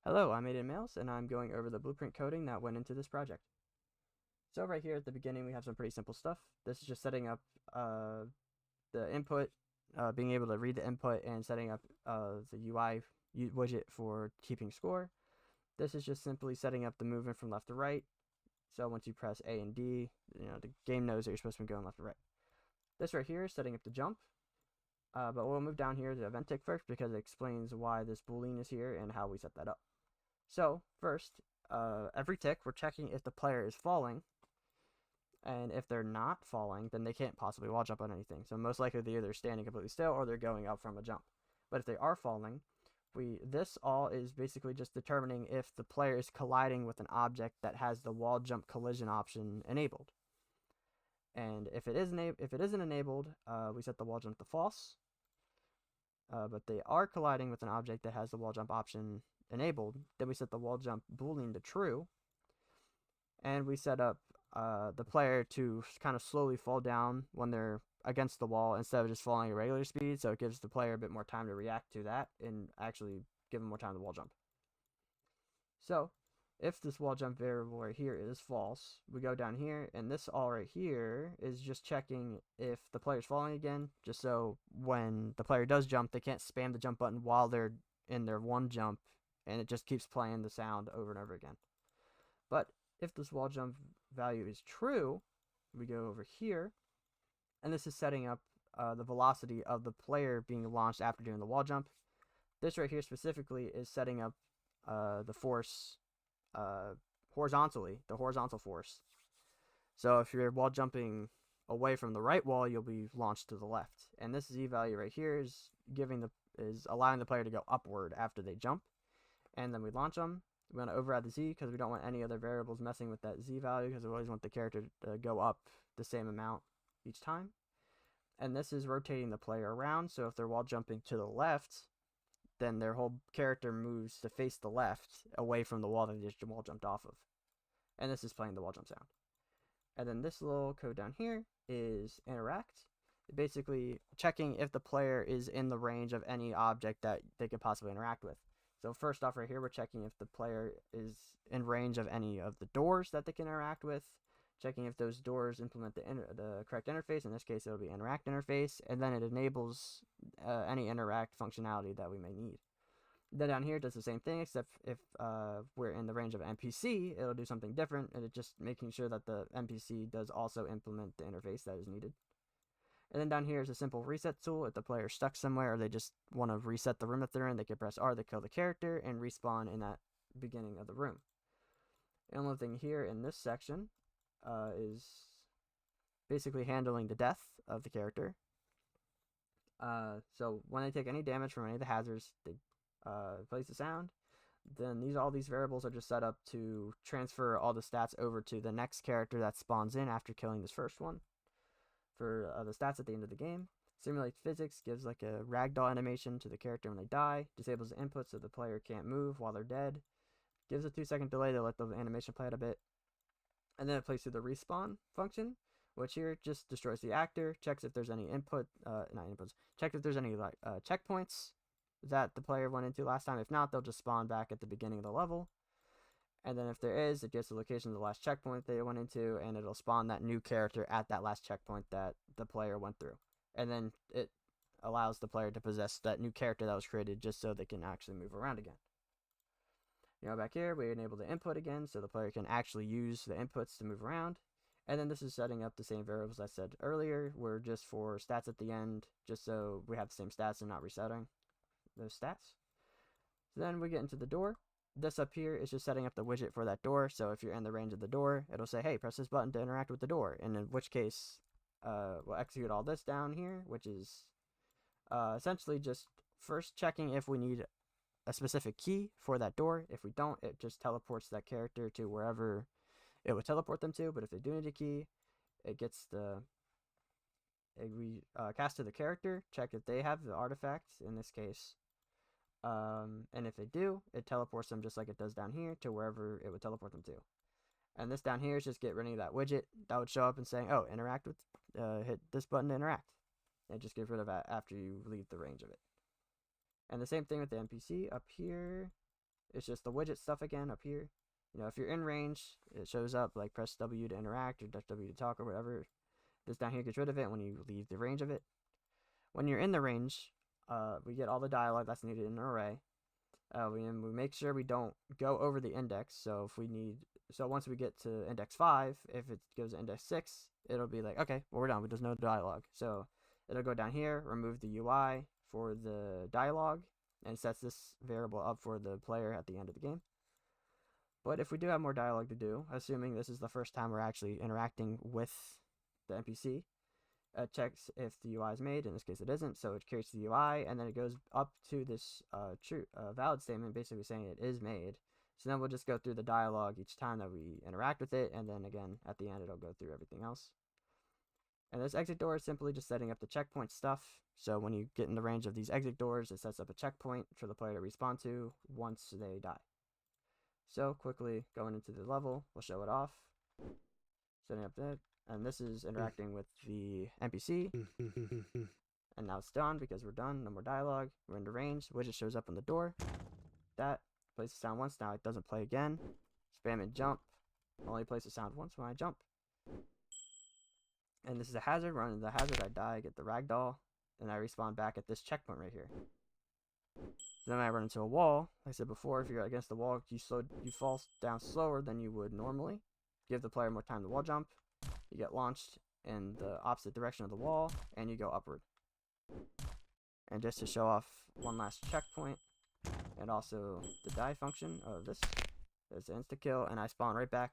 Hello, I'm Aiden Mails, and I'm going over the blueprint coding that went into this project. So right here at the beginning, we have some pretty simple stuff. This is just setting up the input, being able to read the input, and setting up the UI widget for keeping score. This is just simply setting up the movement from left to right. So once you press A and D, the game knows that you're supposed to be going left to right. This right here is setting up the jump. But we'll move down here to event tick first because it explains why this boolean is here and how we set that up. So first, every tick, we're checking if the player is falling, and if they're not falling, then they can't possibly wall jump on anything. So most likely they're either standing completely still or they're going up from a jump. But if they are falling, this all is basically just determining if the player is colliding with an object that has the wall jump collision option enabled. And if it isn't enabled, we set the wall jump to false. But they are colliding with an object that has the wall jump option enabled, then we set the wall jump boolean to true, and we set up the player to kind of slowly fall down when they're against the wall instead of just falling at regular speed, so it gives the player a bit more time to react to that and actually give them more time to wall jump. So if this wall jump variable right here is false, we go down here, and this all right here is just checking if the player's falling again, just so when the player does jump, they can't spam the jump button while they're in their one jump, and it just keeps playing the sound over and over again. But if this wall jump value is true, we go over here, and this is setting up the velocity of the player being launched after doing the wall jump. This right here specifically is setting up the force horizontally, the horizontal force. So if you're wall jumping away from the right wall, you'll be launched to the left. And this Z value right here is allowing the player to go upward after they jump. And then we launch them. We want to override the Z because we don't want any other variables messing with that Z value because we always want the character to go up the same amount each time. And this is rotating the player around. So if they're wall jumping to the left, then their whole character moves to face the left away from the wall that they just wall jumped off of. And this is playing the wall jump sound. And then this little code down here is interact, basically checking if the player is in the range of any object that they could possibly interact with. So first off right here, we're checking if the player is in range of any of the doors that they can interact with, checking if those doors implement the correct interface. In this case, it'll be interact interface, and then it enables any interact functionality that we may need. Then down here it does the same thing, except if we're in the range of NPC, it'll do something different, and it's just making sure that the NPC does also implement the interface that is needed. And then down here is a simple reset tool. If the player is stuck somewhere or they just want to reset the room that they're in, they can press R to kill the character and respawn in that beginning of the room. The only thing here in this section is basically handling the death of the character. So when they take any damage from any of the hazards, they plays the sound. Then all these variables are just set up to transfer all the stats over to the next character that spawns in after killing this first one. For the stats at the end of the game, simulate physics gives like a ragdoll animation to the character when they die, disables the input so the player can't move while they're dead, gives a 2-second delay to let the animation play out a bit, and then it plays through the respawn function, which here just destroys the actor, checks if there's any checks if there's any checkpoints that the player went into last time. If not, they'll just spawn back at the beginning of the level. And then if there is, it gets the location of the last checkpoint they went into, and it'll spawn that new character at that last checkpoint that the player went through. And then it allows the player to possess that new character that was created just so they can actually move around again. Back here, we enable the input again so the player can actually use the inputs to move around. And then this is setting up the same variables I said earlier. We're just for stats at the end, just so we have the same stats and not resetting those stats. So then we get into the door. This up here is just setting up the widget for that door. So if you're in the range of the door, it'll say, hey, press this button to interact with the door. And in which case, we'll execute all this down here, which is essentially just first checking if we need a specific key for that door. If we don't, it just teleports that character to wherever it would teleport them to. But if they do need a key, it gets we cast to the character, check if they have the artifact, in this case. And if they do, it teleports them just like it does down here to wherever it would teleport them to. And this down here is just get rid of that widget that would show up and saying, oh, interact with, hit this button to interact. And just get rid of that after you leave the range of it. And the same thing with the NPC up here. It's just the widget stuff again up here. You know, if you're in range, it shows up like press W to interact or W to talk or whatever. This down here gets rid of it when you leave the range of it. When you're in the range, we get all the dialogue that's needed in an array. We make sure we don't go over the index. So once we get to index 5, if it goes to index 6, it'll be like, okay, well, we're done. There's no dialogue. So it'll go down here, remove the UI for the dialogue, and sets this variable up for the player at the end of the game. But if we do have more dialogue to do, assuming this is the first time we're actually interacting with the NPC, it checks if the UI is made. In this case, it isn't, so it creates the UI, and then it goes up to this valid statement, basically saying it is made. So then we'll just go through the dialogue each time that we interact with it, and then again, at the end, it'll go through everything else. And this exit door is simply just setting up the checkpoint stuff. So when you get in the range of these exit doors, it sets up a checkpoint for the player to respawn to once they die. So quickly going into the level, we'll show it off. Setting up that. And this is interacting with the NPC. And now it's done because we're done. No more dialogue. We're in the range. Widget shows up on the door. That plays the sound once. Now it doesn't play again. Spam and jump. Only plays the sound once when I jump. And this is a hazard. Running the hazard, I die, I get the ragdoll, and I respawn back at this checkpoint right here. So then I run into a wall. Like I said before, if you're against the wall, you fall down slower than you would normally. Give the player more time to wall jump. You get launched in the opposite direction of the wall, and you go upward. And just to show off one last checkpoint, and also the die function of this is insta kill, and I spawn right back